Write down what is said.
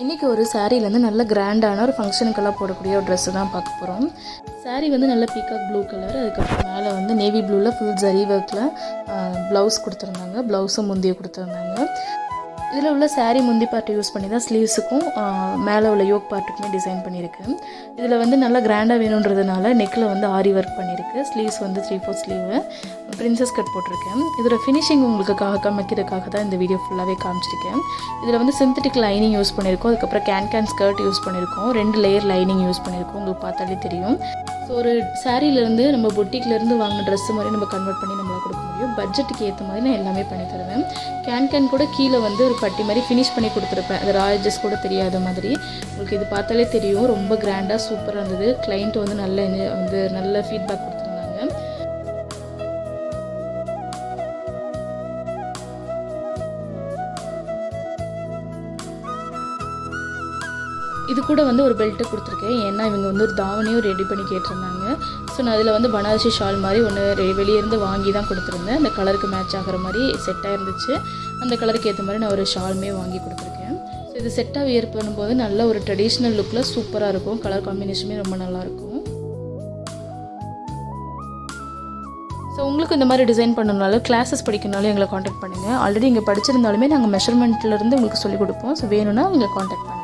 இன்றைக்கி ஒரு சாரீலேருந்து நல்ல கிராண்டான ஒரு ஃபங்க்ஷனுக்கெல்லாம் போடக்கூடிய ஒரு ட்ரெஸ்ஸு தான் பார்க்க போகிறோம். சாரீ வந்து நல்ல பீகாக் ப்ளூ கலர், அதுக்கப்புறம் மேலே வந்து நேவி ப்ளூவில் ஃபுல் ஜரி ஒர்க்கில் ப்ளவுஸ் கொடுத்துருந்தாங்க. ப்ளவுஸும் முந்தியை கொடுத்துருந்தாங்க. இதில் உள்ள சாரீ முந்தி பார்ட்டு யூஸ் பண்ணி தான் ஸ்லீவ்ஸுக்கும் மேலே உள்ள யோக் பார்ட்டுக்குமே டிசைன் பண்ணியிருக்கு. இதில் வந்து நல்லா கிராண்டாக வேணுன்றதுனால நெக்கில் வந்து ஆரி ஒர்க் பண்ணியிருக்கு. ஸ்லீவ்ஸ் வந்து 3/4 ஸ்லீவு பிரின்சஸ் கட் போட்டிருக்கேன். இதோட ஃபினிஷிங் உங்களுக்கு காமிக்கிறதுக்காக தான் இந்த வீடியோ ஃபுல்லாகவே காமிச்சிருக்கேன். இதில் வந்து சிந்தட்டிக் லைனிங் யூஸ் பண்ணியிருக்கோம், அதுக்கப்புறம் கேன் ஸ்கர்ட் யூஸ் பண்ணியிருக்கோம், 2 லேயர் லைனிங் யூஸ் பண்ணியிருக்கோம். உங்களுக்கு பார்த்தாலே தெரியும். ஸோ ஒரு சாரீலேருந்து நம்ம பொட்டிக்லேருந்து வாங்கின ட்ரெஸ்ஸு மாதிரி நம்ம கன்வெர்ட் பண்ணி நம்மளால் கொடுக்க முடியும். பட்ஜெட்டுக்கு ஏற்ற மாதிரி நான் எல்லாமே பண்ணி தருவேன். கேன் கூட கீழே வந்து ஒரு பட்டி மாதிரி ஃபினிஷ் பண்ணி கொடுத்துருப்பேன். அது ராயல்ஜஸ் கூட தெரியாத மாதிரி. உங்களுக்கு இது பார்த்தாலே தெரியும், ரொம்ப கிராண்டாக சூப்பராக இருந்தது. கிளைண்ட் வந்து நல்ல ஃபீட்பேக் கொடுத்துருந்தாங்க. இது கூட வந்து ஒரு பெல்ட்டு கொடுத்துருக்கேன். ஏன்னா இவங்க வந்து ஒரு தாவணியும் ரெடி பண்ணி கேட்டிருந்தாங்க. ஸோ நான் அதில் வந்து பனாரசி ஷால் மாதிரி ஒன்று வெளியேருந்து வாங்கி தான் கொடுத்துருந்தேன். அந்த கலருக்கு மேட்ச் ஆகிற மாதிரி செட்டாக இருந்துச்சு. அந்த கலருக்கு ஏற்ற மாதிரி நான் ஒரு ஷாலுமே வாங்கி கொடுத்துருக்கேன். ஸோ இது செட்டாக வியர் பண்ணும்போது நல்ல ஒரு ட்ரெடிஷ்னல் லுக்கில் சூப்பராக இருக்கும். கலர் காம்பினேஷனுமே ரொம்ப நல்லாயிருக்கும். ஸோ உங்களுக்கு இந்த மாதிரி டிசைன் பண்ணணுனாலும் கிளாஸஸ் படிக்கணுனாலும் எங்களை காண்டாக்ட் பண்ணுங்கள். ஆல்ரெடி இங்கே படிச்சிருந்தாலுமே நாங்கள் மெஷர்மெண்ட்லேருந்து உங்களுக்கு சொல்லிக் கொடுப்போம். ஸோ வேணும்னா எங்களை காண்டாக்ட் பண்ணுங்கள்.